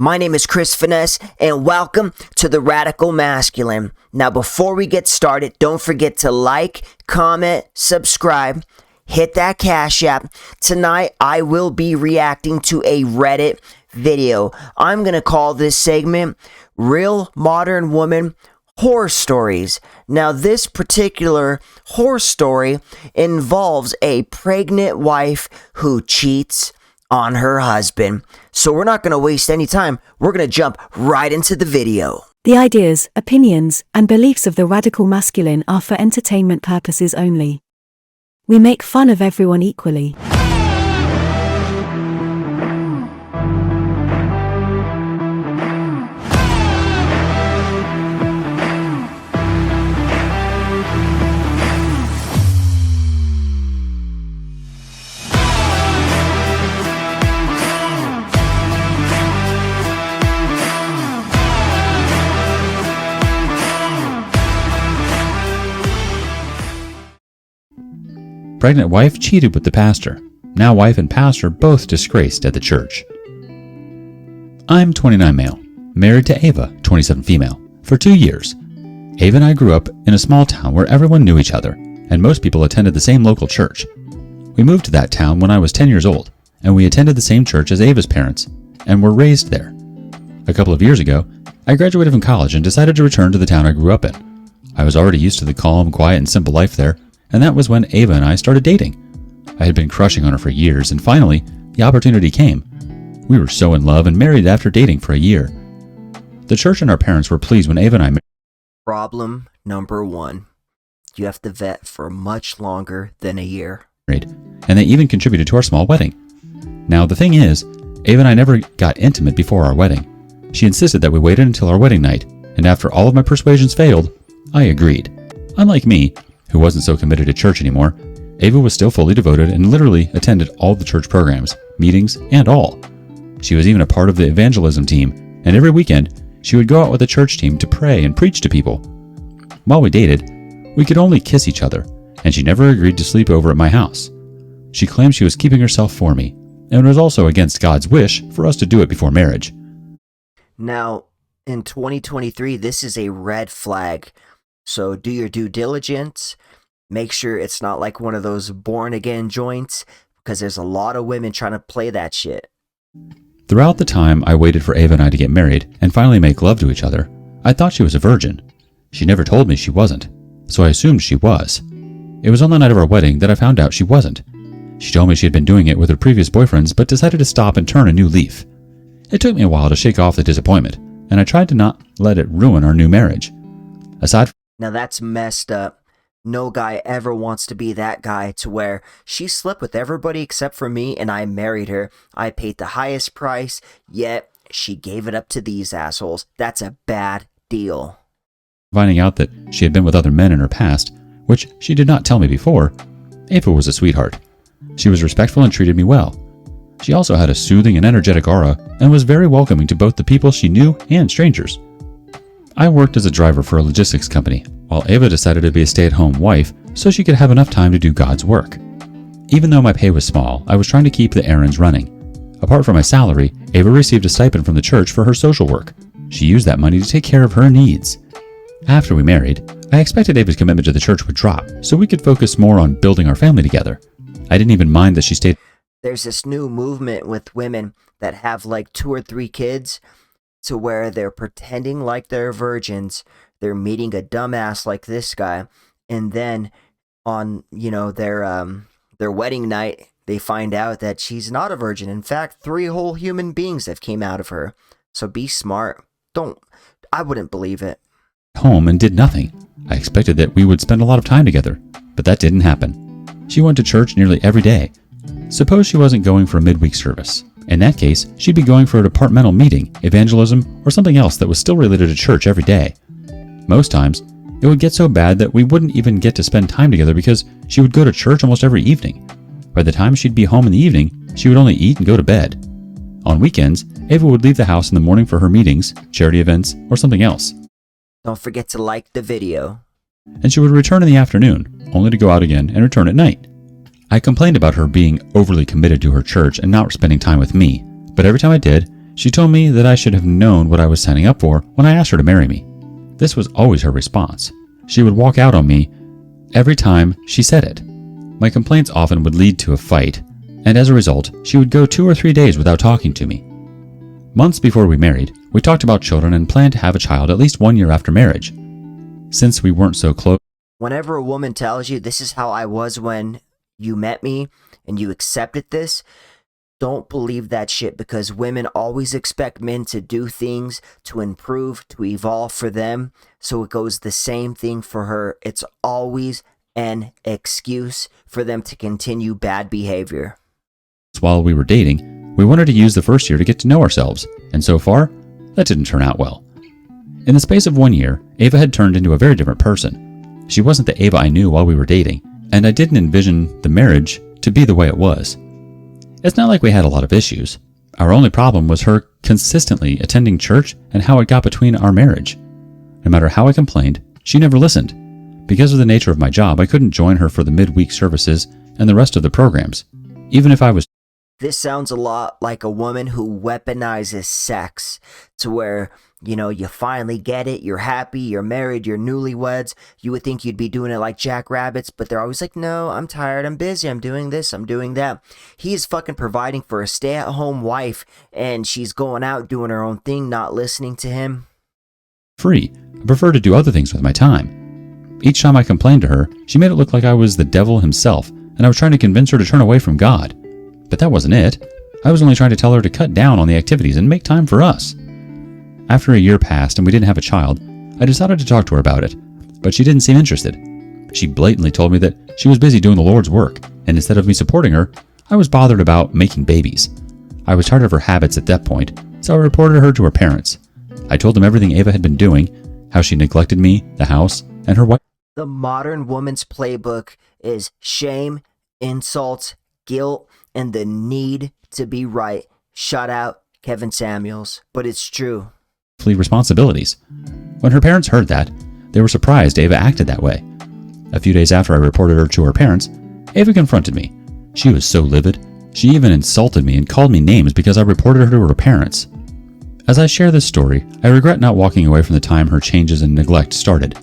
My name is Chris Finesse, and welcome to the Radical Masculine. Now, before we get started, don't forget to like, comment, subscribe, hit that Cash App. Tonight, I will be reacting to a Reddit video. I'm going to call this segment Real Modern Woman Horror Stories. Now, this particular horror story involves a pregnant wife who cheats on her husband. So we're not going to waste any time. We're going to jump right into the video. The ideas, opinions, and beliefs of the radical masculine are for entertainment purposes only. We make fun of everyone equally. Pregnant wife cheated with the pastor. Now wife and pastor both disgraced at the church. I'm 29 male, married to Ava, 27 female, for 2 years. Ava and I grew up in a small town where everyone knew each other, and most people attended the same local church. We moved to that town when I was 10 years old, and we attended the same church as Ava's parents, and were raised there. A couple of years ago, I graduated from college and decided to return to the town I grew up in. I was already used to the calm, quiet, and simple life there, and that was when Ava and I started dating. I had been crushing on her for years, and finally, the opportunity came. We were so in love and married after dating for a year. The church and our parents were pleased when Ava and I married. Problem number one. You have to vet for much longer than a year. And they even contributed to our small wedding. Now, the thing is, Ava and I never got intimate before our wedding. She insisted that we waited until our wedding night, and after all of my persuasions failed, I agreed. Unlike me, who wasn't so committed to church anymore, Ava was still fully devoted and literally attended all the church programs, meetings, and all. She was even a part of the evangelism team, and every weekend, she would go out with the church team to pray and preach to people. While we dated, we could only kiss each other, and she never agreed to sleep over at my house. She claimed she was keeping herself for me, and was also against God's wish for us to do it before marriage. Now, in 2023, this is a red flag. So do your due diligence. Make sure it's not like one of those born again joints, because there's a lot of women trying to play that shit. Throughout the time I waited for Ava and I to get married and finally make love to each other, I thought she was a virgin. She never told me she wasn't, so I assumed she was. It was on the night of our wedding that I found out she wasn't. She told me she had been doing it with her previous boyfriends, but decided to stop and turn a new leaf. It took me a while to shake off the disappointment, and I tried to not let it ruin our new marriage. Aside from Now that's messed up. No guy ever wants to be that guy to where she slept with everybody except for me and I married her. I paid the highest price, yet she gave it up to these assholes. That's a bad deal. finding out that she had been with other men in her past, which she did not tell me before, Ava was a sweetheart. She was respectful and treated me well. She also had a soothing and energetic aura and was very welcoming to both the people she knew and strangers. I worked as a driver for a logistics company, while Ava decided to be a stay-at-home wife so she could have enough time to do God's work. Even though my pay was small, I was trying to keep the errands running. Apart from my salary, Ava received a stipend from the church for her social work. She used that money to take care of her needs. After we married, I expected Ava's commitment to the church would drop, so we could focus more on building our family together. I didn't even mind that she stayed. There's this new movement with women that have like 2 or 3 kids to where they're pretending like they're virgins. They're meeting a dumbass like this guy, and then on, their wedding night, they find out that she's not a virgin. In fact, 3 whole human beings have came out of her. So be smart. I wouldn't believe it. Home and did nothing. I expected that we would spend a lot of time together, but that didn't happen. She went to church nearly every day. Suppose she wasn't going for a midweek service. In that case, she'd be going for a departmental meeting, evangelism, or something else that was still related to church every day. Most times, it would get so bad that we wouldn't even get to spend time together because she would go to church almost every evening. By the time she'd be home in the evening, she would only eat and go to bed. On weekends, Ava would leave the house in the morning for her meetings, charity events, or something else. Don't forget to like the video. And she would return in the afternoon, only to go out again and return at night. I complained about her being overly committed to her church and not spending time with me, but every time I did, She told me that I should have known what I was signing up for when I asked her to marry me. This was always her response. She would walk out on me every time she said it. My complaints often would lead to a fight, and as a result, she would go 2 or 3 days without talking to me. Months before we married, we talked about children and planned to have a child at least 1 year after marriage. Since we weren't so close, Whenever a woman tells you this is how I was when you met me and you accepted this, don't believe that shit, because women always expect men to do things to improve, to evolve for them. So it goes the same thing for her. It's always an excuse for them to continue bad behavior. while we were dating, we wanted to use the first year to get to know ourselves, and so far, that didn't turn out well. In the space of 1 year, Ava had turned into a very different person. She wasn't the Ava I knew while we were dating, and I didn't envision the marriage to be the way it was. It's not like we had a lot of issues. Our only problem was her consistently attending church and how it got between our marriage. No matter how I complained, she never listened. Because of the nature of my job, I couldn't join her for the midweek services and the rest of the programs, even if I was. This sounds a lot like a woman who weaponizes sex to where, you finally get it, you're happy, you're married, you're newlyweds. You would think you'd be doing it like jackrabbits, but they're always like, no, I'm tired, I'm busy, I'm doing this, I'm doing that. He is fucking providing for a stay-at-home wife, and she's going out doing her own thing, not listening to him. Free. I prefer to do other things with my time. Each time I complained to her, she made it look like I was the devil himself, and I was trying to convince her to turn away from God. But that wasn't it. I was only trying to tell her to cut down on the activities and make time for us. After a year passed and we didn't have a child, I decided to talk to her about it, but she didn't seem interested. She blatantly told me that she was busy doing the Lord's work, and instead of me supporting her, I was bothered about making babies. I was tired of her habits at that point, so I reported her to her parents. I told them everything Ava had been doing, how she neglected me, the house, and her wife. The modern woman's playbook is shame, insults, guilt, and the need to be right. Shout out Kevin Samuels. But it's true. Responsibilities. When her parents heard that, they were surprised Ava acted that way. A few days after I reported her to her parents, Ava confronted me. She was so livid. She even insulted me and called me names because I reported her to her parents. As I share this story, I regret not walking away from the time her changes and neglect started.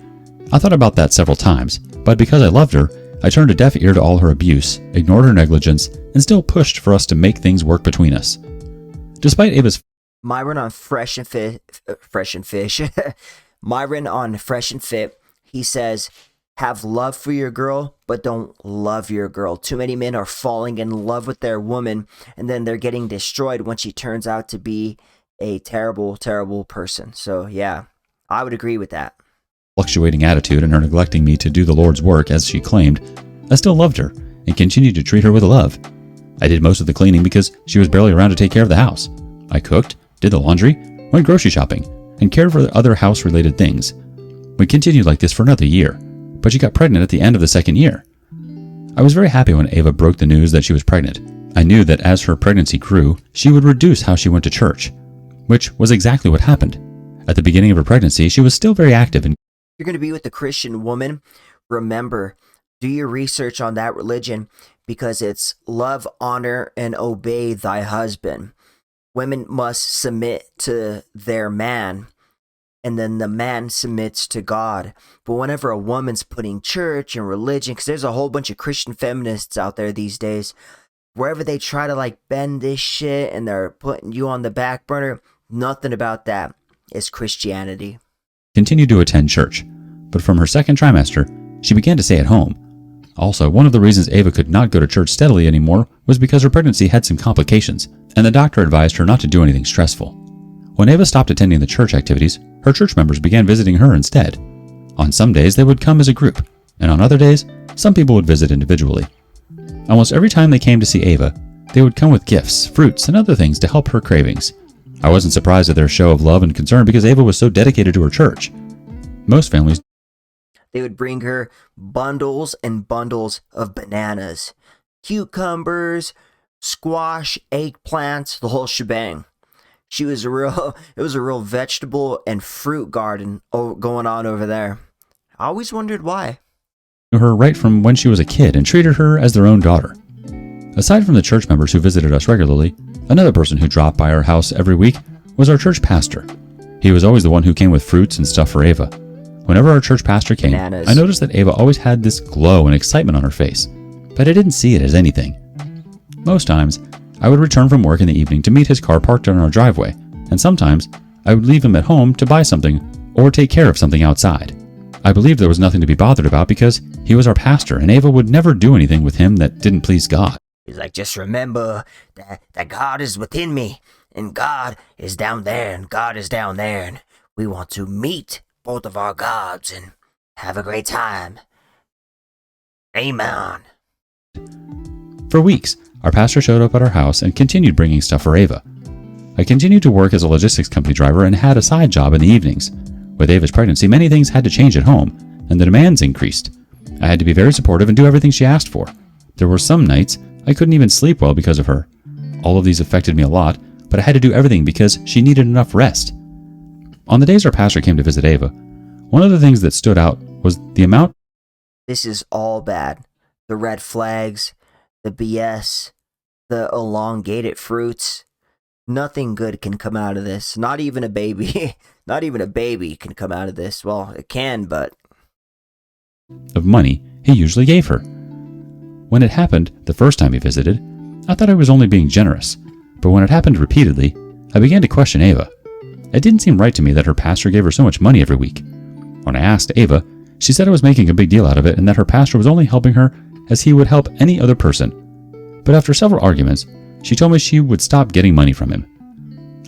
I thought about that several times, but because I loved her, I turned a deaf ear to all her abuse, ignored her negligence, and still pushed for us to make things work between us. Despite Ava's Myron on Fresh and Fish. Myron on Fresh and Fit, he says, have love for your girl, but don't love your girl. Too many men are falling in love with their woman, and then they're getting destroyed when she turns out to be a terrible, terrible person. So yeah, I would agree with that. fluctuating attitude and her neglecting me to do the Lord's work as she claimed, I still loved her and continued to treat her with love. I did most of the cleaning because she was barely around to take care of the house. I cooked, did the laundry, went grocery shopping, and cared for the other house-related things. We continued like this for another year, but she got pregnant at the end of the second year. I was very happy when Ava broke the news that she was pregnant. I knew that as her pregnancy grew, she would reduce how she went to church, which was exactly what happened. At the beginning of her pregnancy, she was still very active and You're going to be with a Christian woman. Remember, do your research on that religion, because it's love, honor, and obey thy husband. Women must submit to their man, and then the man submits to God. But whenever a woman's putting church and religion, because there's a whole bunch of Christian feminists out there these days, wherever they try to bend this shit and they're putting you on the back burner, nothing about that is Christianity. continued to attend church, but from her second trimester, she began to stay at home. Also, one of the reasons Ava could not go to church steadily anymore was because her pregnancy had some complications, and the doctor advised her not to do anything stressful. When Ava stopped attending the church activities, her church members began visiting her instead. On some days, they would come as a group, and on other days, some people would visit individually. Almost every time they came to see Ava, they would come with gifts, fruits, and other things to help her cravings. I wasn't surprised at their show of love and concern because Ava was so dedicated to her church. Most families They would bring her bundles and bundles of bananas, cucumbers, squash, eggplants, the whole shebang. It was a real vegetable and fruit garden going on over there. I always wondered why. knew her right from when she was a kid and treated her as their own daughter. Aside from the church members who visited us regularly, another person who dropped by our house every week was our church pastor. He was always the one who came with fruits and stuff for Ava. Whenever our church pastor came, Bananas. I noticed that Ava always had this glow and excitement on her face, but I didn't see it as anything. Most times, I would return from work in the evening to meet his car parked on our driveway, and sometimes I would leave him at home to buy something or take care of something outside. I believed there was nothing to be bothered about because he was our pastor, and Ava would never do anything with him that didn't please God. He's like, just remember that God is within me, and God is down there, and God is down there, and we want to meet both of our gods and have a great time. Amen. For weeks, our pastor showed up at our house and continued bringing stuff for Ava. I continued to work as a logistics company driver and had a side job in the evenings. With Ava's pregnancy, many things had to change at home, and the demands increased. I had to be very supportive and do everything she asked for. There were some nights I couldn't even sleep well because of her. All of these affected me a lot, but I had to do everything because she needed enough rest. On the days our pastor came to visit Ava, one of the things that stood out was the amount. This is all bad. The red flags, the BS, the elongated fruits. Nothing good can come out of this. Not even a baby. Not even a baby can come out of this. Well, it can, but Of money he usually gave her. When it happened the first time he visited, I thought I was only being generous, but when it happened repeatedly, I began to question Ava. It didn't seem right to me that her pastor gave her so much money every week. When I asked Ava, she said I was making a big deal out of it and that her pastor was only helping her as he would help any other person. But after several arguments, she told me she would stop getting money from him.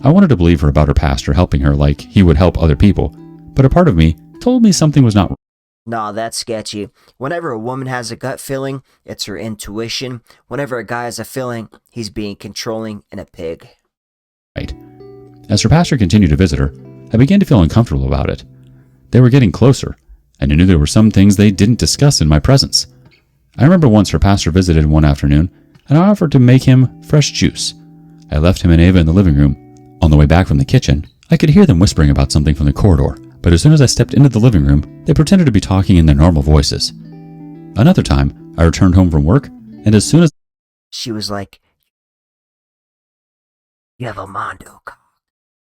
I wanted to believe her about her pastor helping her like he would help other people, but a part of me told me something was not nah, that's sketchy. Whenever a woman has a gut feeling, it's her intuition. Whenever a guy has a feeling, he's being controlling and a pig. right. As her pastor continued to visit her, I began to feel uncomfortable about it. They were getting closer, and I knew there were some things they didn't discuss in my presence. I remember once her pastor visited one afternoon, and I offered to make him fresh juice. I left him and Ava in the living room. On the way back from the kitchen, I could hear them whispering about something from the corridor, but as soon as I stepped into the living room, they pretended to be talking in their normal voices. Another time, I returned home from work, and as soon as She was like, you have a mondo.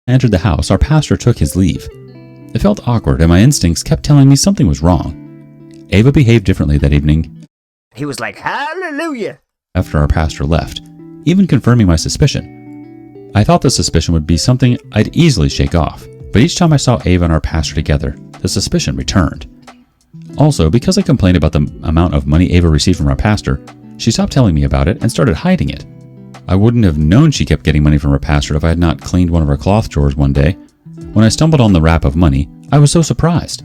I entered the house, our pastor took his leave. It felt awkward, and my instincts kept telling me something was wrong. Ava behaved differently that evening He was like, hallelujah. after our pastor left, even confirming my suspicion. I thought the suspicion would be something I'd easily shake off, but each time I saw Ava and our pastor together, the suspicion returned. Also, because I complained about the amount of money Ava received from our pastor, she stopped telling me about it and started hiding it. I wouldn't have known she kept getting money from her pastor if I had not cleaned one of her cloth drawers one day. When I stumbled on the wrap of money, I was so surprised.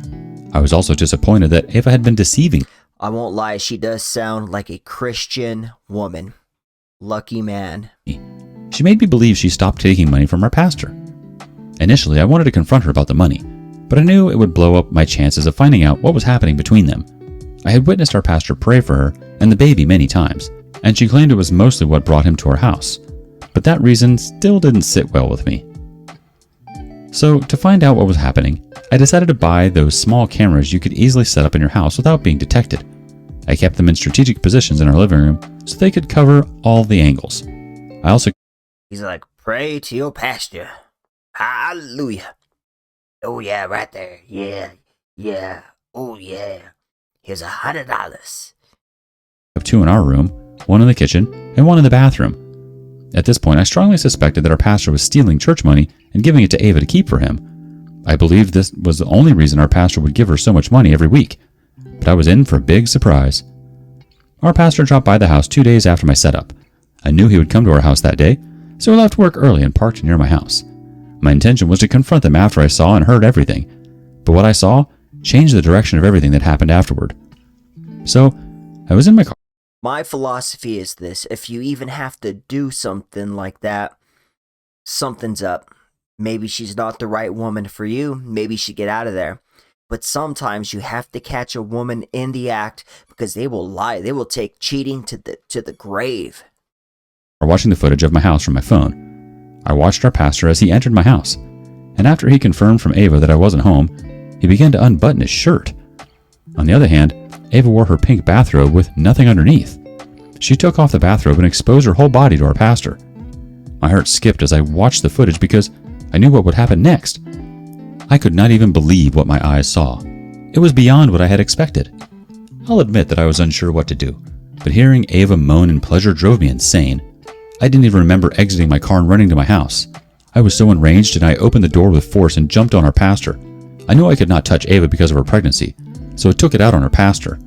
I was also disappointed that Ava had been deceiving. I won't lie, she does sound like a Christian woman. Lucky man. She made me believe she stopped taking money from her pastor. Initially, I wanted to confront her about the money, but I knew it would blow up my chances of finding out what was happening between them. I had witnessed our pastor pray for her and the baby many times, and she claimed it was mostly what brought him to our house. But that reason still didn't sit well with me. So, to find out what was happening, I decided to buy those small cameras you could easily set up in your house without being detected. I kept them in strategic positions in our living room so they could cover all the angles. I also He's like, pray to your pastor. Hallelujah. Oh yeah, right there. Yeah. Oh yeah. Here's $100. have two in our room, one in the kitchen, and one in the bathroom. At this point, I strongly suspected that our pastor was stealing church money and giving it to Ava to keep for him. I believed this was the only reason our pastor would give her so much money every week. But I was in for a big surprise. Our pastor dropped by the house 2 days after my setup. I knew he would come to our house that day, so I left work early and parked near my house. My intention was to confront them after I saw and heard everything, but what I saw changed the direction of everything that happened afterward. So, I was in my car. My philosophy is this: if you even have to do something like that, something's up. Maybe she's not the right woman for you. Maybe you should get out of there. But sometimes you have to catch a woman in the act because they will lie. They will take cheating to the grave. Watching the footage of my house from my phone. I watched our pastor as he entered my house, and after he confirmed from Ava that I wasn't home, he began to unbutton his shirt. On the other hand, Ava wore her pink bathrobe with nothing underneath. She took off the bathrobe and exposed her whole body to our pastor. My heart skipped as I watched the footage because I knew what would happen next. I could not even believe what my eyes saw. It was beyond what I had expected. I'll admit that I was unsure what to do, but hearing Ava moan in pleasure drove me insane. I didn't even remember exiting my car and running to my house. I was so enraged and I opened the door with force and jumped on our pastor. I knew I could not touch Ava because of her pregnancy, so I took it out on her pastor.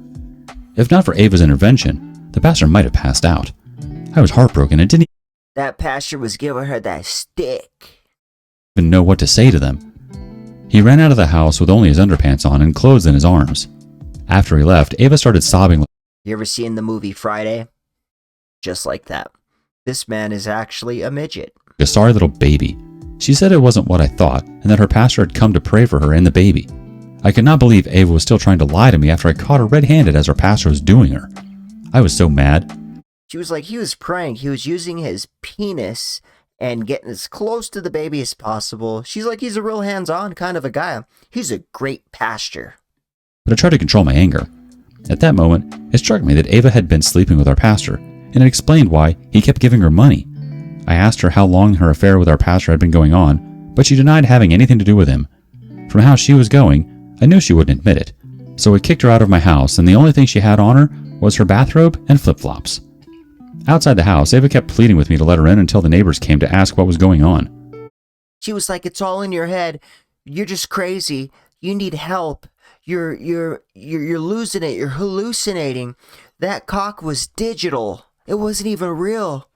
If not for Ava's intervention, the pastor might have passed out. I was heartbroken and didn't That pastor was giving her that stick. even know what to say to them. He ran out of the house with only his underpants on and clothes in his arms. After he left, Ava started sobbing. You ever seen the movie Friday? Just like that. This man is actually a midget. A sorry little baby. She said it wasn't what I thought, and that her pastor had come to pray for her and the baby. I could not believe Ava was still trying to lie to me after I caught her red-handed as her pastor was doing her. I was so mad. She was like, he was praying. He was using his penis and getting as close to the baby as possible. She's like, he's a real hands-on kind of a guy. He's a great pastor. But I tried to control my anger. At that moment, it struck me that Ava had been sleeping with our pastor, and it explained why he kept giving her money. I asked her how long her affair with our pastor had been going on, but she denied having anything to do with him. From how she was going, I knew she wouldn't admit it, so I kicked her out of my house, and the only thing she had on her was her bathrobe and flip-flops. Outside the house, Ava kept pleading with me to let her in until the neighbors came to ask what was going on. She was like, it's all in your head. You're just crazy. You need help. You're losing it. You're hallucinating. That cock was digital. It wasn't even real.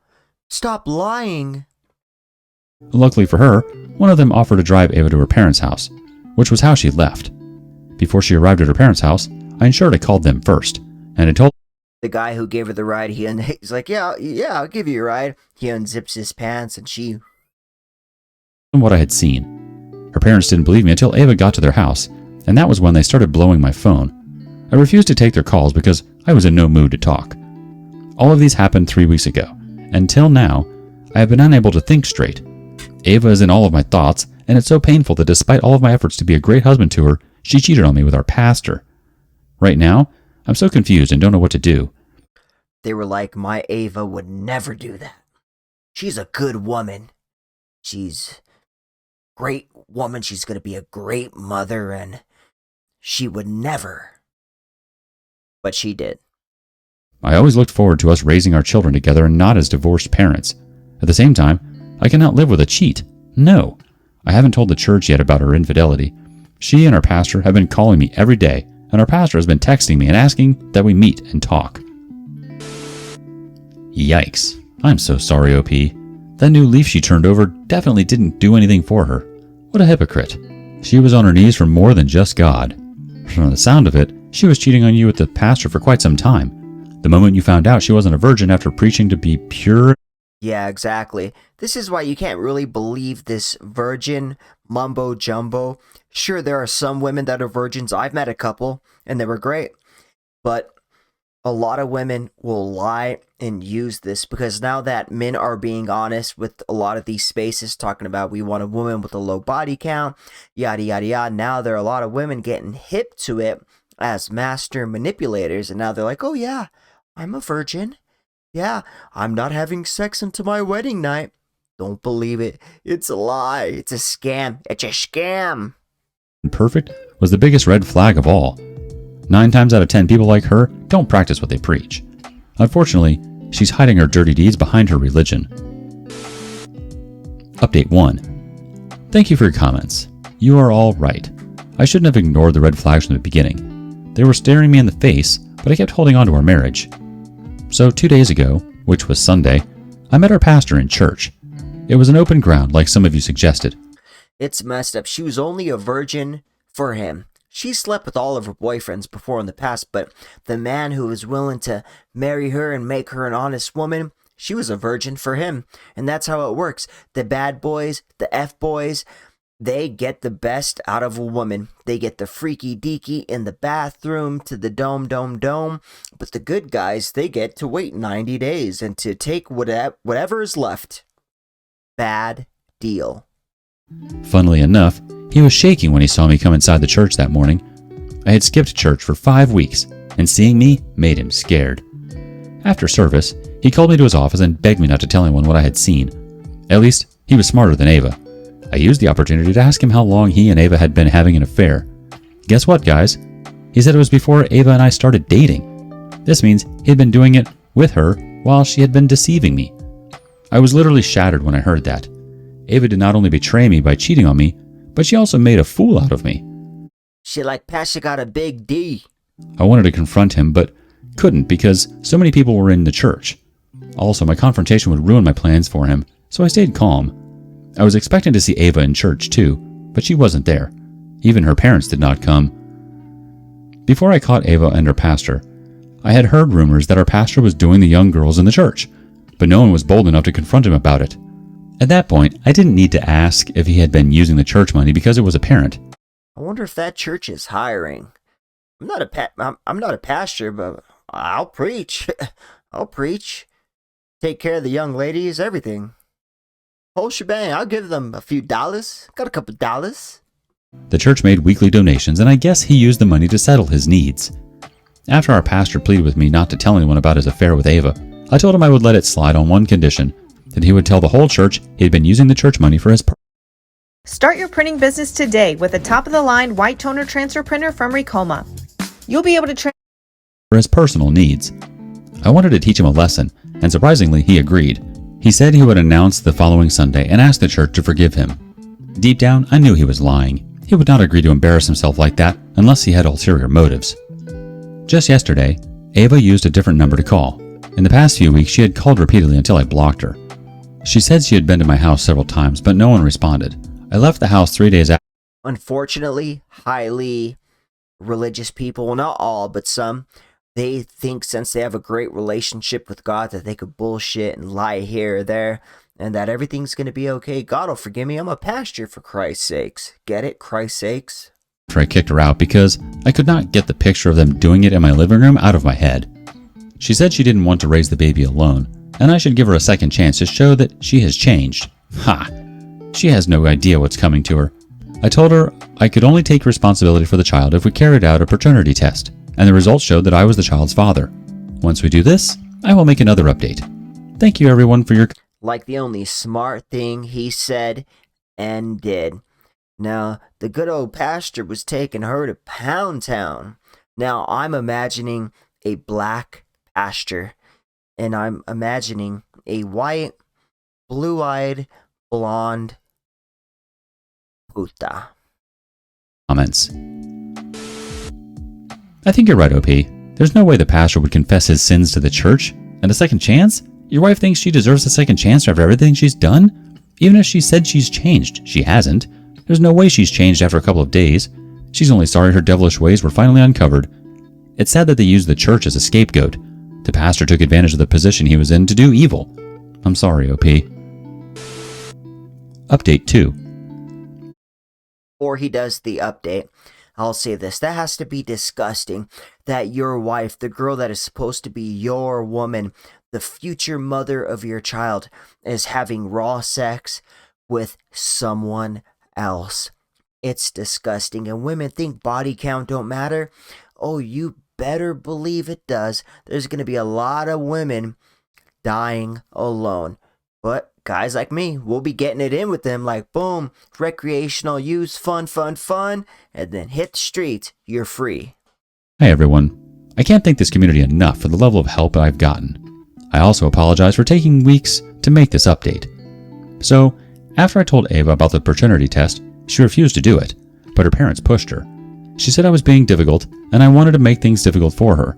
Stop lying. Luckily for her, one of them offered to drive Ava to her parents' house, which was how she left. Before she arrived at her parents' house, I ensured I called them first, and I told The guy who gave her the ride, he's like, yeah, I'll give you a ride. He unzips his pants and she... them what I had seen. Her parents didn't believe me until Ava got to their house, and that was when they started blowing my phone. I refused to take their calls because I was in no mood to talk. All of these happened 3 weeks ago. Until now, I have been unable to think straight. Ava is in all of my thoughts, and it's so painful that despite all of my efforts to be a great husband to her, she cheated on me with our pastor. Right now, I'm so confused and don't know what to do. They were like, my Ava would never do that. She's a good woman. She's a great woman. She's going to be a great mother, and she would never. But she did. I always looked forward to us raising our children together and not as divorced parents. At the same time, I cannot live with a cheat. No. I haven't told the church yet about her infidelity. She and our pastor have been calling me every day, and our pastor has been texting me and asking that we meet and talk. Yikes. I'm so sorry, OP. That new leaf she turned over definitely didn't do anything for her. What a hypocrite. She was on her knees for more than just God. From the sound of it, she was cheating on you with the pastor for quite some time. The moment you found out she wasn't a virgin after preaching to be pure... Yeah, exactly. This is why you can't really believe this virgin mumbo jumbo. Sure, there are some women that are virgins. I've met a couple, and they were great. But a lot of women will lie and use this because now that men are being honest with a lot of these spaces, talking about we want a woman with a low body count, yada, yada, yada. Now there are a lot of women getting hip to it as master manipulators, and now they're like, oh yeah, I'm a virgin. Yeah, I'm not having sex until my wedding night. Don't believe it. It's a lie. It's a scam. It's a scam. Perfect was the biggest red flag of all. 9 times out of 10 people like her don't practice what they preach. Unfortunately, she's hiding her dirty deeds behind her religion. Update 1. Thank you for your comments. You are all right. I shouldn't have ignored the red flags from the beginning. They were staring me in the face, but I kept holding on to our marriage. So 2 days ago, which was Sunday, I met our pastor in church. It was an open ground like some of you suggested. It's messed up. She was only a virgin for him. She slept with all of her boyfriends before in the past, but the man who was willing to marry her and make her an honest woman, she was a virgin for him. And that's how it works. The bad boys, the F-boys, they get the best out of a woman. They get the freaky deaky in the bathroom to the dome. But the good guys, they get to wait 90 days and to take whatever is left. Bad deal. Funnily enough, he was shaking when he saw me come inside the church that morning. I had skipped church for 5 weeks, and seeing me made him scared. After service, he called me to his office and begged me not to tell anyone what I had seen. At least, he was smarter than Ava. I used the opportunity to ask him how long he and Ava had been having an affair. Guess what, guys? He said it was before Ava and I started dating. This means he had been doing it with her while she had been deceiving me. I was literally shattered when I heard that. Ava did not only betray me by cheating on me, but she also made a fool out of me. She like Pasha got a big D. I wanted to confront him, but couldn't because so many people were in the church. Also, my confrontation would ruin my plans for him, so I stayed calm. I was expecting to see Ava in church too, but she wasn't there. Even her parents did not come. Before I caught Ava and her pastor, I had heard rumors that our pastor was doing the young girls in the church, but no one was bold enough to confront him about it. At that point, I didn't need to ask if he had been using the church money because it was apparent. I wonder if that church is hiring. I'm not a pastor, but I'll preach. I'll preach. Take care of the young ladies, everything. Whole shebang. I'll give them a few dollars. Got a couple dollars. The church made weekly donations, and I guess he used the money to settle his needs. After our pastor pleaded with me not to tell anyone about his affair with Ava, I told him I would let it slide on one condition, that he would tell the whole church he had been using the church money for his Start your printing business today with a top-of-the-line white toner transfer printer from Ricoma. You'll be able to for his personal needs. I wanted to teach him a lesson, and surprisingly, he agreed. He said he would announce the following Sunday and ask the church to forgive him. Deep down, I knew he was lying. He would not agree to embarrass himself like that unless he had ulterior motives. Just yesterday, Ava used a different number to call. In the past few weeks, she had called repeatedly until I blocked her. She said she had been to my house several times, but no one responded. I left the house 3 days after. Unfortunately, highly religious people, well, not all, but some, they think since they have a great relationship with God that they could bullshit and lie here or there and that everything's going to be okay. God will forgive me. I'm a pastor, for Christ's sakes. Get it? Christ's sakes. I kicked her out because I could not get the picture of them doing it in my living room out of my head. She said she didn't want to raise the baby alone, and I should give her a second chance to show that she has changed. Ha! She has no idea what's coming to her. I told her I could only take responsibility for the child if we carried out a paternity test, and the results showed that I was the child's father. Once we do this, I will make another update. Thank you everyone for your... Like the only smart thing he said and did. Now, the good old pastor was taking her to Pound Town. Now, I'm imagining a black pastor, and I'm imagining a white, blue-eyed, blonde puta. Comments. I think you're right, OP. There's no way the pastor would confess his sins to the church. And a second chance? Your wife thinks she deserves a second chance after everything she's done? Even if she said she's changed, she hasn't. There's no way she's changed after a couple of days. She's only sorry her devilish ways were finally uncovered. It's sad that they used the church as a scapegoat. The pastor took advantage of the position he was in to do evil. I'm sorry, OP. Update 2. Before he does the update, I'll say this. That has to be disgusting that your wife, the girl that is supposed to be your woman, the future mother of your child, is having raw sex with someone else. It's disgusting. And women think body count don't matter. Oh, you better believe it does. There's going to be a lot of women dying alone. But guys like me, we'll be getting it in with them like, boom, recreational use, fun, and then hit the streets. You're free. Hi everyone. I can't thank this community enough for the level of help I've gotten. I also apologize for taking weeks to make this update. So, after I told Ava about the paternity test, she refused to do it, but her parents pushed her. She said I was being difficult, and I wanted to make things difficult for her.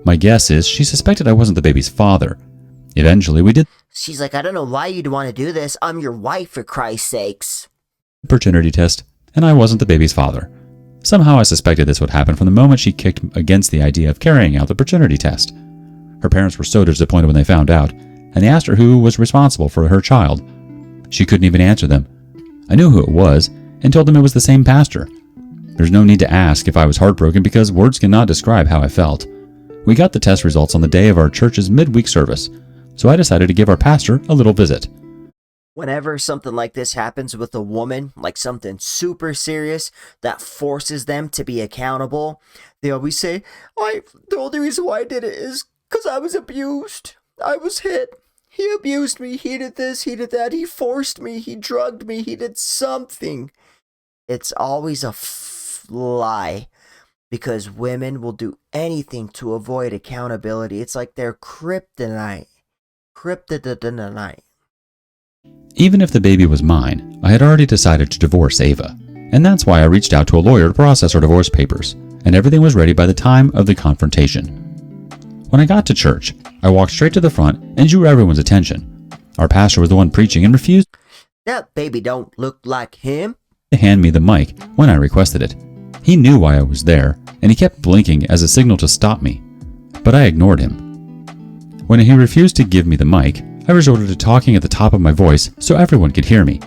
My guess is she suspected I wasn't the baby's father. Eventually, we did. She's like, I don't know why you'd want to do this. I'm your wife, for Christ's sakes. Paternity test, and I wasn't the baby's father. Somehow I suspected this would happen from the moment she kicked against the idea of carrying out the paternity test. Her parents were so disappointed when they found out, and they asked her who was responsible for her child. She couldn't even answer them. I knew who it was, and told them it was the same pastor. There's no need to ask if I was heartbroken because words cannot describe how I felt. We got the test results on the day of our church's midweek service, so I decided to give our pastor a little visit. Whenever something like this happens with a woman, like something super serious that forces them to be accountable, they always say, the only reason why I did it is Because I was abused. I was hit. He abused me. He did this. He did that. He forced me. He drugged me. He did something. It's always a lie. Because women will do anything to avoid accountability. It's like they're kryptonite. Kryptonite. Even if the baby was mine, I had already decided to divorce Ava, and that's why I reached out to a lawyer to process our divorce papers, and everything was ready by the time of the confrontation. When I got to church, I walked straight to the front and drew everyone's attention. Our pastor was the one preaching and refused That baby don't look like him. to hand me the mic when I requested it. He knew why I was there, and he kept blinking as a signal to stop me, but I ignored him. When he refused to give me the mic, I resorted to talking at the top of my voice so everyone could hear me.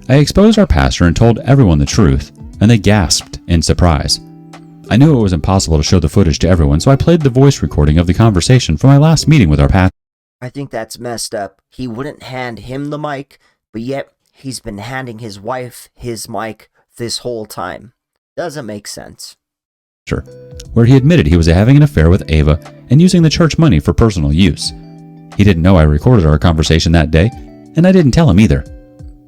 I exposed our pastor and told everyone the truth, and they gasped in surprise. I knew it was impossible to show the footage to everyone, so I played the voice recording of the conversation from my last meeting with our pastor. I think that's messed up. He wouldn't hand him the mic, but yet he's been handing his wife his mic this whole time. Doesn't make sense. Where he admitted he was having an affair with Ava and using the church money for personal use. He didn't know I recorded our conversation that day, and I didn't tell him either.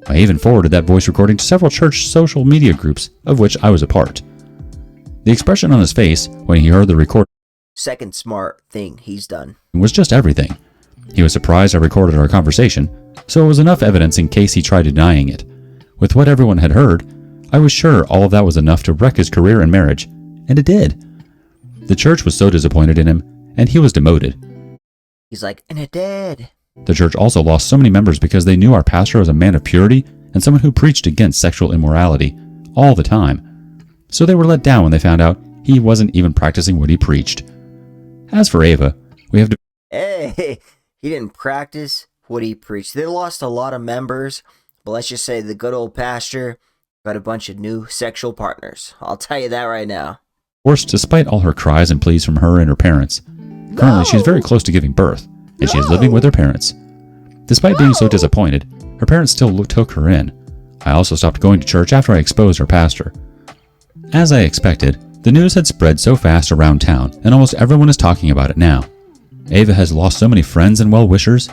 I even forwarded that voice recording to several church social media groups, of which I was a part. The expression on his face when he heard the recording Second smart thing he's done. was just everything. He was surprised I recorded our conversation, so it was enough evidence in case he tried denying it. With what everyone had heard, I was sure all of that was enough to wreck his career and marriage, and it did. The church was so disappointed in him, and he was demoted. He's like, and it did. The church also lost so many members because they knew our pastor was a man of purity and someone who preached against sexual immorality all the time. So they were let down when they found out he wasn't even practicing what he preached. As for Ava, we have to... Hey, he didn't practice what he preached. They lost a lot of members, but let's just say the good old pastor got a bunch of new sexual partners. I'll tell you that right now. divorce despite all her cries and pleas from her and her parents. Currently, she is very close to giving birth, and she is living with her parents. Despite being so disappointed, her parents still took her in. I also stopped going to church after I exposed her pastor. As I expected, the news had spread so fast around town, and almost everyone is talking about it now. Ava has lost so many friends and well-wishers.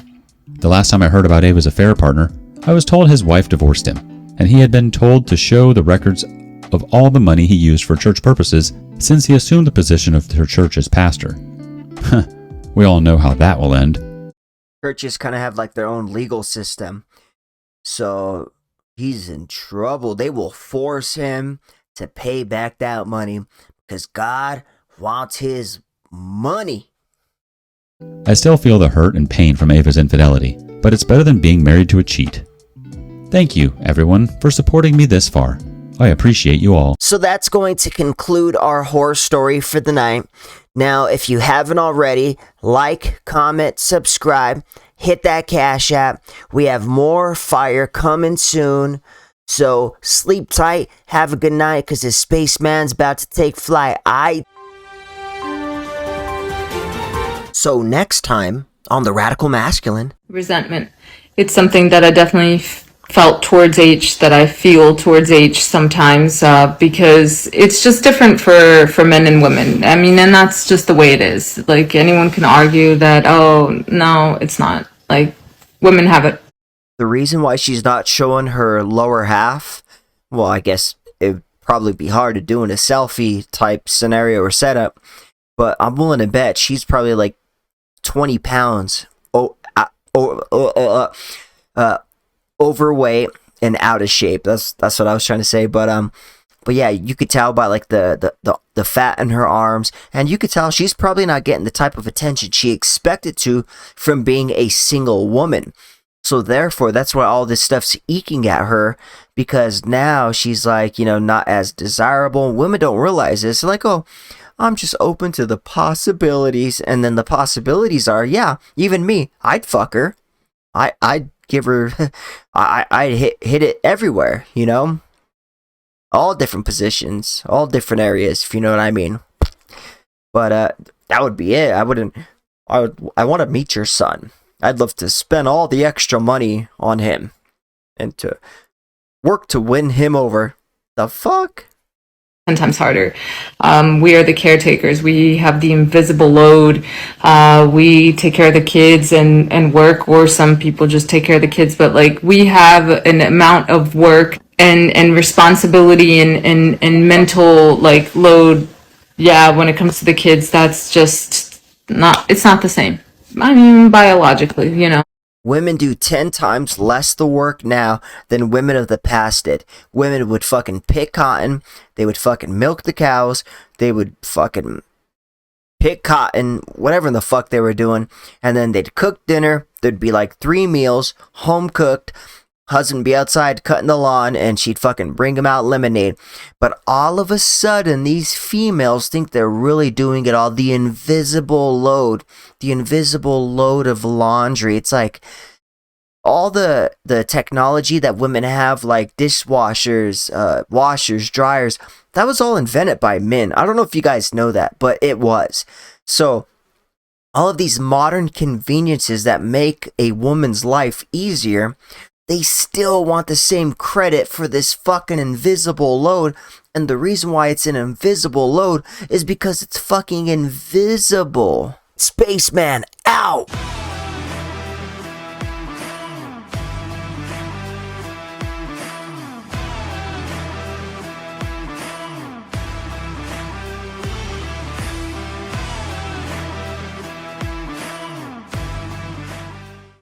The last time I heard about Ava's affair partner, I was told his wife divorced him, and he had been told to show the records of all the money he used for church purposes since he assumed the position of her church's pastor. We all know how that will end. Churches kind of have like their own legal system. So he's in trouble. They will force him to pay back that money because God wants his money. I still feel the hurt and pain from Ava's infidelity, but it's better than being married to a cheat. Thank you, everyone, for supporting me this far. I appreciate you all. So that's going to conclude our horror story for the night. Now, if you haven't already, like, comment, subscribe, hit that Cash App. We have more fire coming soon. So sleep tight, have a good night, because this spaceman's about to take flight. So next time on The Radical Masculine. Resentment. It's something that I definitely felt towards H, that I feel towards H sometimes, because it's just different for men and women. I mean, and that's just the way it is. Like, anyone can argue that, oh, no, it's not. Like, women have it. The reason why she's not showing her lower half, well, I guess it'd probably be hard to do in a selfie type scenario or setup, but I'm willing to bet she's probably like 20 pounds overweight and out of shape. That's what I was trying to say. But yeah, you could tell by like the fat in her arms, and you could tell she's probably not getting the type of attention she expected to from being a single woman. So therefore, that's why all this stuff's eking at her, because now she's like, not as desirable. Women don't realize this. They're like, oh, I'm just open to the possibilities. And then the possibilities are, yeah, even me, I'd fuck her. I'd give her, I'd hit it everywhere, all different positions, all different areas, if you know what I mean. But that would be it. I want to meet your son. I'd love to spend all the extra money on him and to work to win him over. The fuck? 10 times harder. We are the caretakers. We have the invisible load. We take care of the kids and work, or some people just take care of the kids. But like, we have an amount of work and responsibility and mental like load. Yeah, when it comes to the kids, that's just not, it's not the same. I mean, biologically, you know. Women do 10 times less the work now than women of the past did. Women would fucking pick cotton. They would fucking milk the cows. They would fucking pick cotton, whatever the fuck they were doing. And then they'd cook dinner. There'd be like 3 meals, home cooked. Husband be outside cutting the lawn, and she'd fucking bring him out lemonade. But all of a sudden, these females think they're really doing it all. The invisible load of laundry. It's like all the technology that women have, like dishwashers, washers, dryers. That was all invented by men. I don't know if you guys know that, but it was. So all of these modern conveniences that make a woman's life easier, they still want the same credit for this fucking invisible load. And the reason why it's an invisible load is because it's fucking invisible. Spaceman, out!